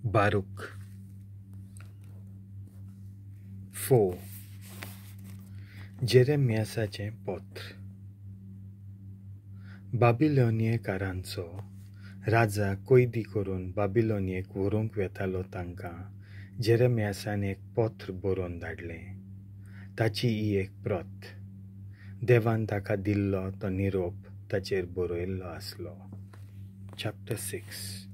Baruch 4. जेरेमियासाचें पोत्र. बाबिलोनियेकारांचो राजा कैदी करून बाबिलोनियेक व्हरूंक वेतालो तांकां जेरेमियासान एक पोत्र बरोवन धाडलें. ताची ही एक प्रत. देवान ताका दिल्लो तो निरोप ताचेर बरयल्लो आसलो. चॅप्टर 6.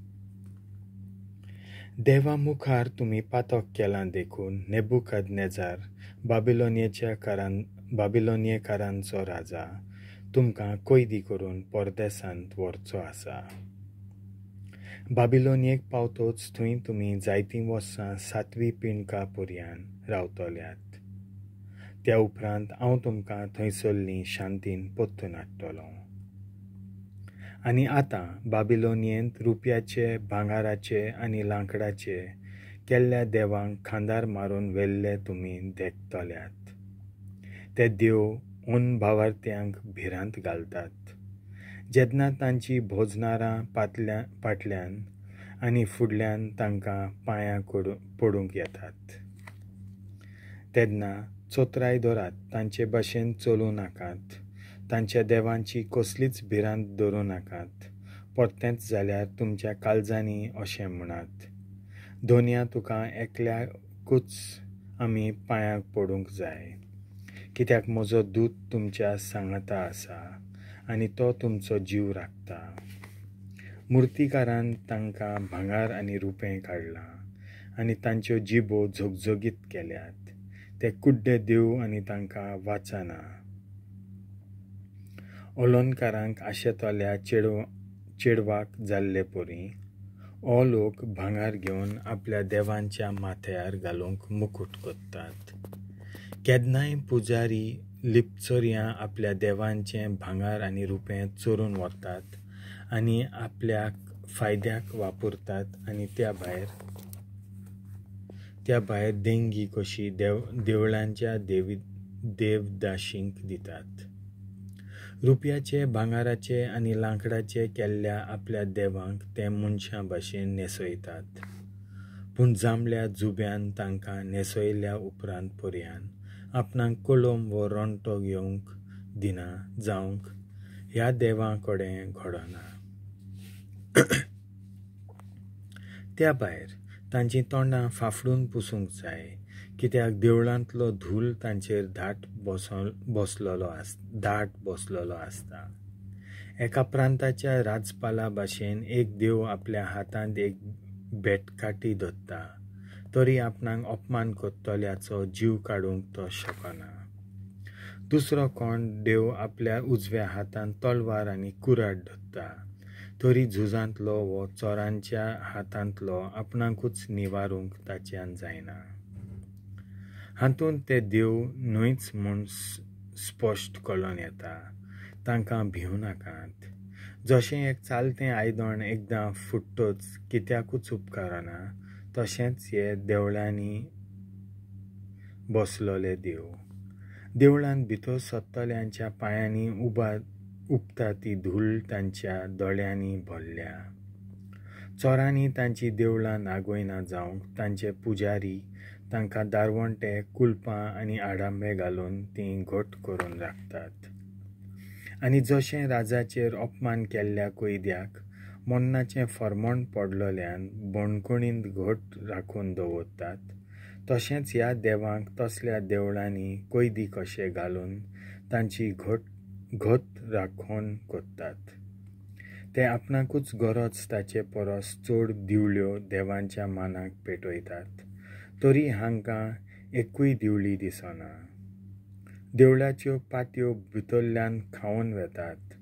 देवा मुखार तुमी पातक केलां देखून नेबुकदनेजार बाबिलोनियेकारांचो राजा तुमकां कैदी करून परदेसांत व्हरचो आसा. बाबिलोनियेक पावतोच थंय तुमी जायतीं वर्सां 7वी पिणका पर्यान रावतल्यात. त्या उपरांत हांव तुमकां थंयसरलीं शांतीन परतून हाडटलों. आनी आतां बाबिलोनियेंत रुपयाचे, भांगाराचे आनी लांकडाचे केल्ल्या देवांक खांदार मारून व्हेल्ले तुमी देखतल्यात. ते देव ओन भावार्थ्यांक भिरांत घालतात. जेन्ना तांची भोजनारां फाटल्यान आनी फुडल्यान तांकां पांयां पडूंक येतात. तेन्ना चोत्राय दोरात, तांचे भाशेन चलूं नाकात. तांच्या देवांची कसलीच भिरांत धरूं नाकात. परतेंच जाल्यार तुमच्या काळजांनी अशें म्हणात, दोनया तुका एकल्याकूच आमी पांयां पडूंक जाय, कित्याक म्हजो दूत तुमच्या सांगाता आसा आनी तो तुमचो जीव राखता. मुर्तीकारान तांकां भांगार आनी रुपें काडलां आनी तांच्यो जिबो झगझगीत केल्यात. ते कुड्डे देव आनी तांकां वाचना. ओलोनकारांक आशेतल्या चेडवाक जाल्ले परी हो लोक भांगार घेवन आपल्या देवांच्या माथ्यार घालूंक मुकुट कोत्तात. केन्नाय पुजारी लिपचोरयां आपल्या देवांचें भांगार आनी रुपें चोरून व्हरतात आनी आपल्या फायद्याक वापरतात आनी त्या भायर देंगी कशी देवळांच्या देवदाशींक दितात. रुपयाचे, भांगाराचे आनी लांकडाचे केल्ल्या आपल्या देवांक ते मनशां भाशेन नेसयतात. पूण जांबल्या जुब्यान तांकां नेसयल्या उपरांत पर्यान आपणाक कलम वो रोंटो घेवंक दिना जावंक ह्या देवां कडेन घडना. त्या भायर तांचीं तोंडां फाफडून पुसूंक जाय, कित्याक देवळांतलो धूल तांचेर दाट बसलोलो आसता. एका प्रांताच्या राजपाला भाशेन एक देव आपल्या हातांत एक बेटकाटी धरता, तरी आपणाक अपमान करतल्याचो जीव काडूंक तो शकना. दुसरो कोण देव आपल्या उजव्या हातांत तलवार आनी कुराड धरता, तरी झुजांतलो वो चोरांच्या हातांतलो आपणाकूच निवारूंक ताच्यान जायना. हातूंत ते देव न्हयच म्हूण स्पश्ट कळोन येता. तांकां भिवू नाकात. जशें एक चालतें आयदन एकदां फुट्टोच कित्याकूच उपकारना, तशेंच हे देवळांनी बसलोले देव. देवळांत भितर सत्तल्यांच्या पांयांनी उपता ती धूळ तांच्या दोळ्यांनी भरल्या. चोरांनी तांची देवळां नागोयना जावंक तांचे पुजारी तांकां दारवंटे, कुलपां आनी आडांबे घालून तीं घट करून राखतात. आनी जशें राजाचेर अपमान केल्ल्या कैद्याक मरणाचें फर्मोण पडलोल्यान बणकुणींत घट राखून दवरतात, तशेंच ह्या देवांक तसल्या देवळांनी कैदी कशे घालून तांची घट राखण कोत्तात. ते आपणाकूच गरज ताचे परस चड दिवळ्यो देवांच्या मानाक पेटयतात, तरी हांकां एकूय दिवळी दिसना. देवळाच्यो पातयो भितरल्यान खावन वेतात.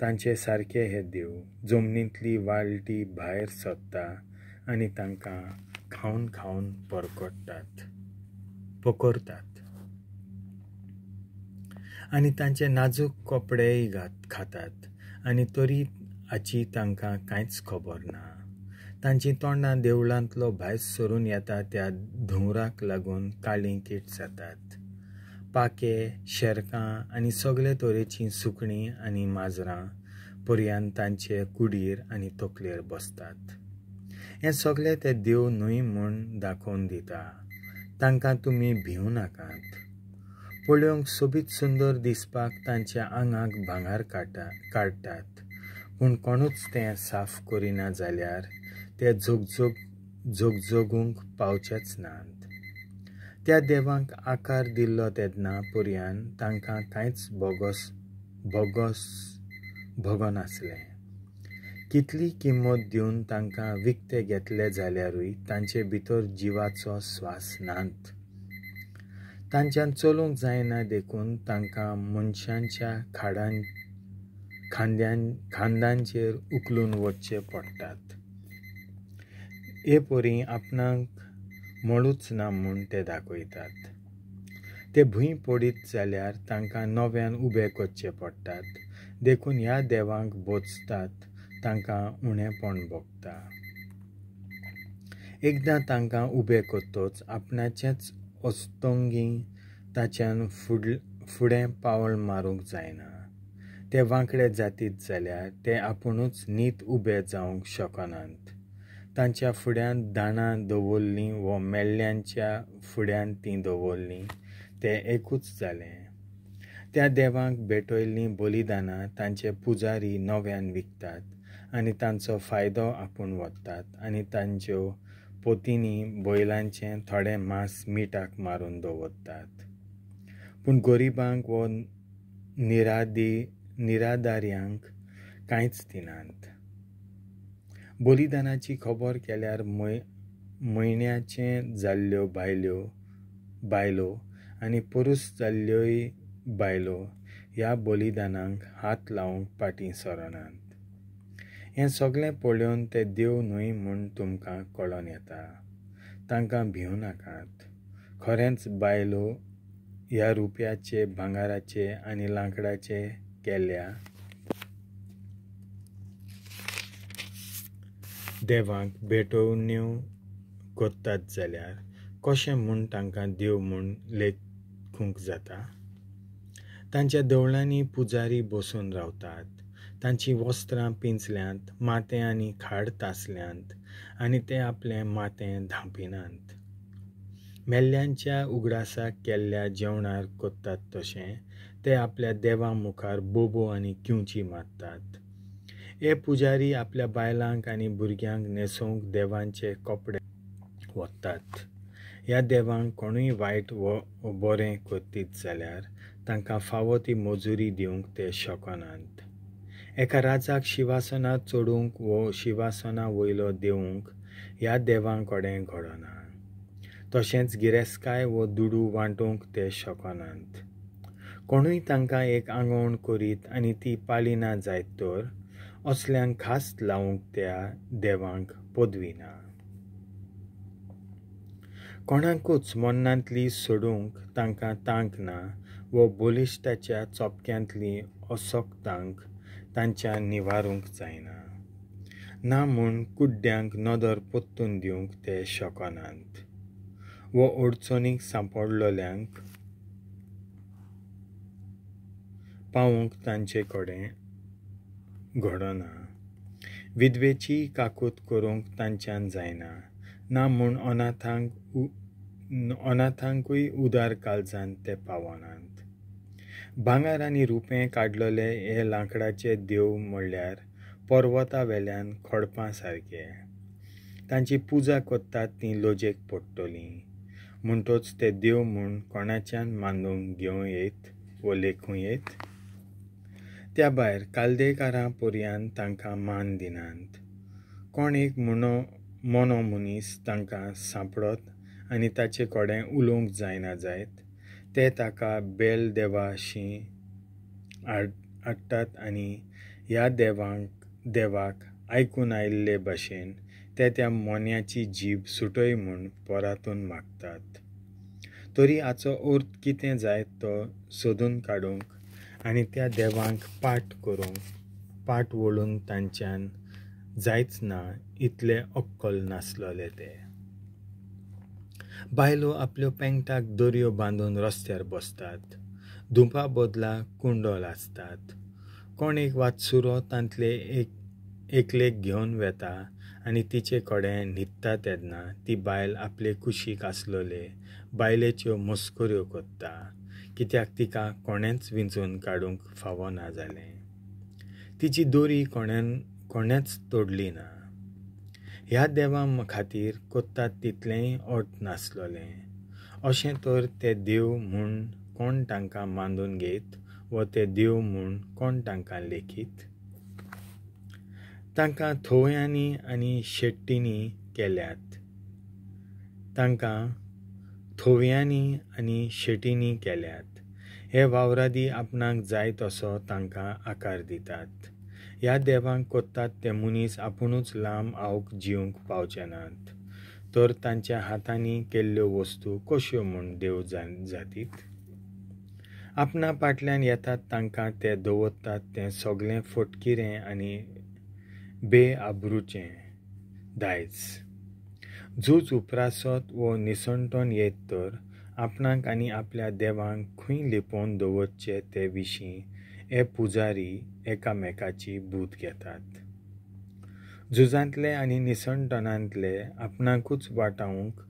तांचे सारके हे देव. जमनींतली वाळटी भायर सरता आनी तांकां खावन पकडटात. आनी तांचे नाजूक कपडेय खातात, आनी तरी हाची तांकां कांयच खबर ना. तांचीं तोंडां देवळांतलो भायर सरून येता त्या धुंवराक लागून काळीं कीट जातात. पाके, शेरकां आनी सगळे तरेचीं सुकणीं आनी माजरां पर्यान तांचे कुडीर आनी तकलेर बसतात. हें सगळें ते देव न्हय म्हूण दाखोवन दिता. तांकां तुमी भिवू नाकात. पळोवंक सोबीत सुंदर दिसपाक तांच्या आंगाक भांगार काडटात, पूण कोणूच तें साफ करिना जाल्यार ते जोगजोगूंक पावचेच नात. त्या देवांक आकार दिल्लो तेदना पर्यान तांकां कांयच भोगनासलें. कितली किंमत दिवन तांकां विकतें घेतलें जाल्यारूय तांचे भितर जिवाचो स्वास नात. तांच्यान चलूंक जायना देखून तांकां मनशांच्या खांद्यांचेर उखलून वचचें पडटात. हे परी आपणाक मळूच ना म्हूण ते दाखयतात. ते भुंय पडीत जाल्यार तांकां नव्यान उबें करचें पडटात. देखून ह्या देवांक बोचतात तांकां उणेंपण भोगता. एकदां तांकां उबें करतोच आपणाचेंच ओस्तोंगी ताच्यान फुडें पावल मारूंक जायना. ते वांकडे जातीत जाल्यार ते आपुणूच नीट उबे जावंक शकनात. तांच्या फुड्यान दाणां दवरलीं वो मेल्ल्यांच्या फुड्यान तीं दवरलीं तें एकूच जालें. त्या देवांक भेटयल्लीं बलिदानां तांचे पुजारी नव्यान विकतात आनी तांचो फायदो आपूण व्हरतात आनी तांच्यो पोतिनी बैलांचें थोडें मांस मिठाक मारून दवरतात. पूण गरिबांक वो निराधार्यांक कांयच दिनात. बलिदानाची खबर केल्यार म्हयन्याचे जाल्ल्यो बायलो आनी पुरूस जाल्ल्योय बायलो ह्या बलिदानांक हात लावंक फाटीं सरनात. हें सगळें पळोवन ते देव न्हय म्हूण तुमकां कळोन येता. तांकां भिवू नाकात. खरेंच बायलो ह्या रुप्याचे, भांगाराचे आनी लांकडाचे केल्ल्या देवांक भेटोवण्यो करतात जाल्यार कशें म्हूण तांकां देव म्हूण लेखूंक जाता. तांच्या देवळांनी पुजारी बसून रावतात. तांचीं वस्त्रां पिंजल्यांत, मातें आनी खाड तासल्यांत आनी ते आपलें मातें धांपिनात. मेल्ल्यांच्या उगडासाक केल्ल्या जेवणार कोत्तात तशें ते आपल्या देवा मुखार बोबो आनी किंवची मारतात. हे पुजारी आपल्या बायलांक आनी भुरग्यांक न्हेसोवंक देवांचे कपडे व्हरतात. ह्या देवांक कोणूय वायट वो बरें करतीत जाल्यार तांकां फावो ती मजुरी दिवंक ते शकनात. एका राजाक शिवासनार चडूंक वो शिवासना वयलो देवूंक ह्या देवां कडेन घडना. तशेंच गिरेस्तकाय वो दुडू वांटूंक ते शकनात. कोणूय तांकां एक आंगवण करीत आनी ती पालिना जायत तर असल्यांक खास लावंक त्या देवांक पदवी ना. कोणाकूच मन्नांतली सोडूंक तांकां तांक ना वो बलिश्टाच्या चोपक्यांतली असोक्तांक तांच्यान निवारूंक जायना. ना म्हूण कुड्ड्यांक नदर पोत्तून दिवंक ते शकनात. वो अडचणीक सांपडलोल्यांक पावूंक तांचे कडेन घडना. विधवेची काकूट करूंक तांच्यान जायना. ना म्हूण अनाथांकूय उदार काळजांत ते पावनात. भांगार आनी रुपें काडलोले हे लांकडाचे देव म्हणल्यार पर्वता वेल्यान खडपां सारके. तांची पुजा कोत्तात ती लोजेक पडटलीं. म्हणटच ते देव म्हूण कोणाच्यान मानूंक घेवं येत वो लेखूं येत. त्या भायर काल्देकारां पर्यान तांकां मान दिनात. कोण एक मोनो मनीस तांकां सांपडत आनी ताचे कडेन उलोवंक जायना जायत ते ताका बेल देवाशी हाडटात आनी ह्या देवाक आयकून आयिल्ले भाशेन ते त्या मोन्याची जीब सुटय म्हूण पोरातून मागतात. तरी हाचो अर्थ कितें जायत तो सोदून काडूंक आनी त्या देवांक पाट वळून तांच्यान जायच ना इतले अक्कल नासलोले ते. बायलो आपल्यो पेंगटाक दोरयो बांदून रस्त्यार बसतात. धुपा बदला कुंडो लासतात. कोण एक वाचुरो तांतले एकलेक घेवन वेता आनी तिचे कडेन न्हिदता तेन्ना ती बायल आपले कुशीक आसलोले बायलेच्यो मस्कऱ्यो कोत्ता, कित्याक तिका कोणेंच विंचून काडूंक फावो ना जालें. तिची दोरी कोणेंच तोडली ना. ह्या देवा खातीर कोत्तात तितलेंय ओट नासलोलें. अशें तर ते देव म्हूण कोण तांकां मांडून घेत व ते देव म्हूण कोण तांकां लेखीत. तांकां थोवयांनी आनी शेट्टींनी केल्यात. तांकां थोवयांनी आनी शेटींनी केल्यात. हे वावरादी आपणाक जाय तसो तांकां आकार दितात. ह्या देवांक कोत्तात ते मनीस आपुणूच लांब आवक जिवंक पावचे नात. तर तांच्या हातांनी केल्ल्यो वस्तू कश्यो म्हूण देव जातीत. आपणा फाटल्यान येतात तांकां ते दवरतात तें सगळें फटकिरें आनी बेआबरूचें दायज. झूज उप्रासत व निसणटोन येत तर आपणाक आनी आपल्या देवांक खंय लिपोवन दवरचे ते विशीं हे पुजारी एकामेकाची बूद घेतात. झुजांतले आनी निसणटणांतले आपणाकूच वाटावंक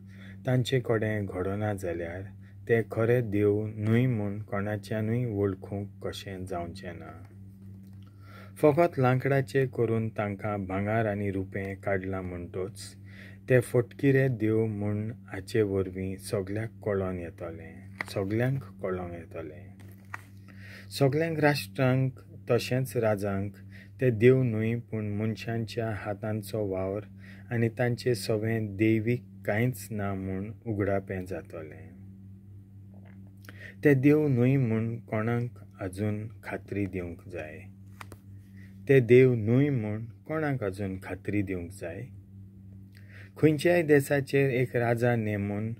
तांचे कडेन घडना जाल्यार ते खरे देव न्हय म्हूण कोणाच्यानूय वळखूंक कशें जावचें ना. फकत लांकडाचे करून तांकां भांगार आनी रुपें काडलां म्हणटोच ते फटकिरे देव म्हूण हाचे वरवीं सगळ्यांक कळोन येतलें. सगळ्यांक राष्ट्रांक तशेंच राजांक ते देव न्हय पूण मनशांच्या हातांचो वावर आनी तांचे सवें दैवीक कांयच ना म्हूण उगडापें जातलें. ते देव न्हय म्हूण कोणाक आजून खात्री दिवंक जाय. खंयच्याय देशाचेर एक राजा नेमून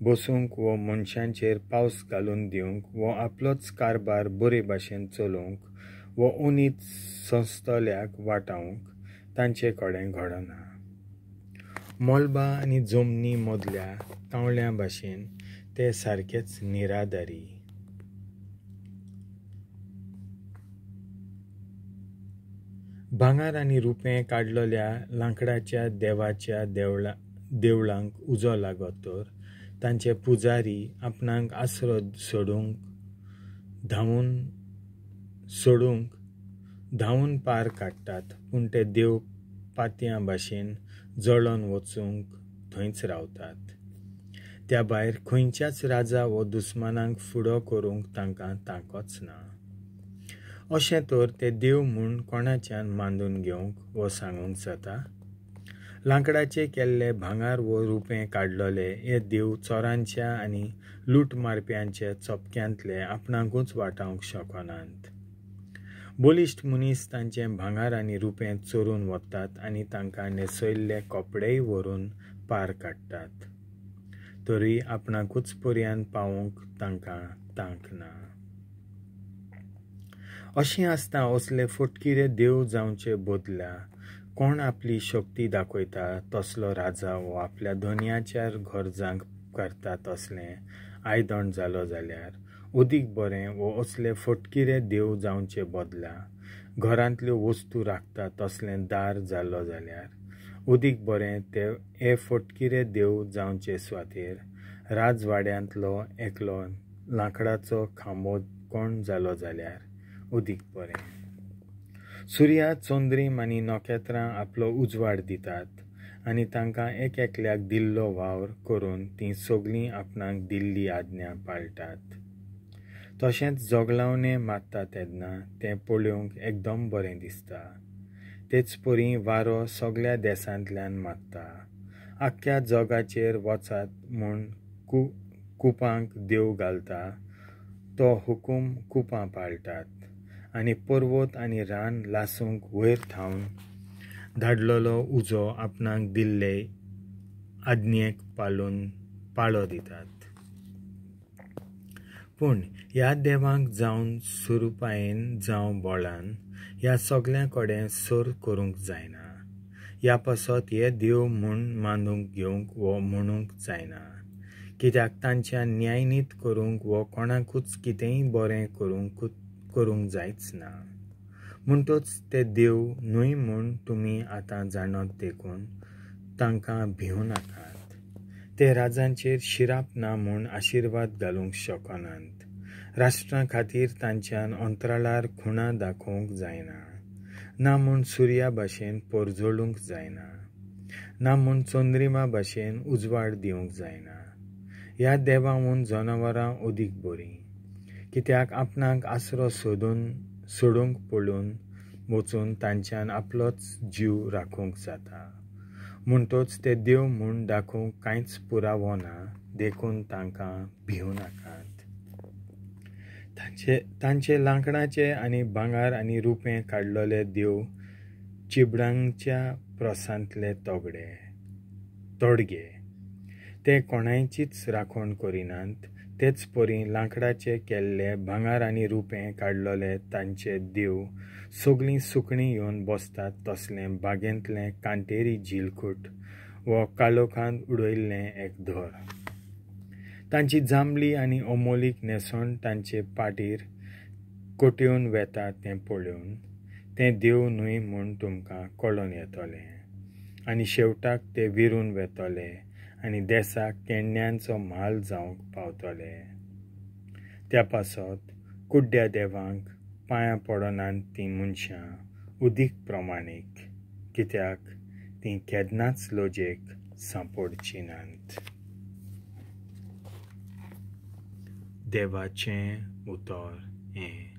बसूंक व मनशांचेर पावस घालून दिवंक व आपलोच कारबार बरे भाशेन चलोवंक व उनीत संस्थोल्याक वाटावंक तांचे कडेन घडना. मोलबा आनी जमनी मदल्या कावळ्यां भाशेन ते सारकेच निराधारी. भांगार आनी रुपें काडलेल्या लांकडाच्या देवाच्या देवळांक उजो लागत तर तांचे पुजारी आपणाक आसरो सोडूंक धांवून पार काडटात, पूण ते देव पातयां भाशेन जळोन वचूंक थंयच रावतात. त्या भायर खंयच्याच राजा व दुस्मानांक फुडो करूंक तांकां तांकोच ना. अशें तर ते देव म्हूण कोणाच्यान मांडून घेवंक व सांगूंक जाता. लांकडाचे केल्ले भांगार व रुपें काडलेले हे देव चोरांच्या आनी लूट मारप्यांच्या चपक्यांतले आपणाकूच वाटावंक शकनात. बलिश्ट मनीस तांचे भांगार आनी रुपें चोरून वतात आनी तांकां न्हेसयल्ले कपडेय व्हरून पार काडटात. तरी आपणाकूच पर्यान पावूंक तांकां तांक ना. अशें आसता असले फटकिरे देव जावचे बदला कोण आपली शक्ती दाखयता तसलो राजा व आपल्या धन्याच्या गरजांक करता तसलें आयदण जालो जाल्यार अदीक बरें. व असले फटकिरे देव जावचे बदला घरांतल्यो वस्तू राखता तसलें दार जालो जाल्यार अदीक बरें. ते हे फटकिरे देव जावचे सुवातेर राजवाड्यांतलो एकलो लांकडाचो खांबो कोण जालो जाल्यार अदीक बरें. सुर्या, चंद्रीम आनी नखेत्रां आपलो उजवाड दितात आनी तांकां एकल्याक दिल्लो वावर करून तीं सगळीं आपणाक दिल्ली आज्ञा पाळटात. तशेंच जोगलावणे मारता तेन्ना तें पळोवंक एकदम बरें दिसता. तेच परी वारो सगळ्या देशांतल्यान मारता. आख्ख्या जगाचेर वचात म्हूण कुपांक देव घालता तो हुकूम कुपां पाळटात आनी पर्वत आनी रान लासूंक वयर थावन धाडलोलो उजो आपणाक दिल्ले आज्ञेक पाळो दितात. पूण ह्या देवांक जावं सुरपायेन जावं बोळान ह्या सगळ्यां कडेन सोर करूंक जायना. ह्या पासत हे देव म्हूण मानूंक घेवंक व म्हणूंक जायना. कित्याक तांच्या न्यायनीत करूंक व कोणाकूच कितेंय बरें करूंक जायच ना. म्हणटच ते देव न्हय म्हूण तुमी आतां जाणत देखून तांकां भिवू नाकात. ते राजांचेर शिराप ना म्हूण आशिर्वाद घालूंक शकनात. राष्ट्रां खातीर तांच्यान अंतराळार खुणा दाखोवंक जायना. ना म्हूण सुर्या भाशेन पोरजोळूंक जायना. ना म्हूण चंद्रिमा भाशेन उजवाड दिवंक जायना. ह्या देवाहून जनावरां ओदीक बरीं, कित्याक आपणाक आसरो सोडूंक पडून वचून तांच्यान आपलोच जीव राखूंक जाता. म्हणटच ते देव म्हूण दाखोवंक कांयच पुरावो ना देखून तांकां भिवू नाकात. तांचे लांकडाचे आनी भांगार आनी रुपें काडलोले देव चिबडांच्या प्रोसांतले तोडगे. ते कोणायचीच राखण करिनात. तेच परी लांकडाचे केल्ले भांगार आनी रुपें काडलोले तांचे देव सगळीं सुकणीं येवन बसतात तसलें बागेंतलें कांटेरी झिलकूट वो कालोखांत उडयल्लें एक धर. तांची जांबळी आनी अमोलीक नेसोण तांचे पाटीर कोट्योवन वेता तें पळोवन तें देव न्हय म्हूण तुमकां कळोन येतलें. आनी शेवटाक ते विरून वेतले आनी देसाक केण्ण्यांचो म्हाल जावंक पावतले. त्या पासत कुड्ड्या देवांक पांयां पडनात तीं मनशां उदीक प्रमाणीक, कित्याक तीं केन्नाच लोजेक सांपडची नात. देवाचें उतर हें.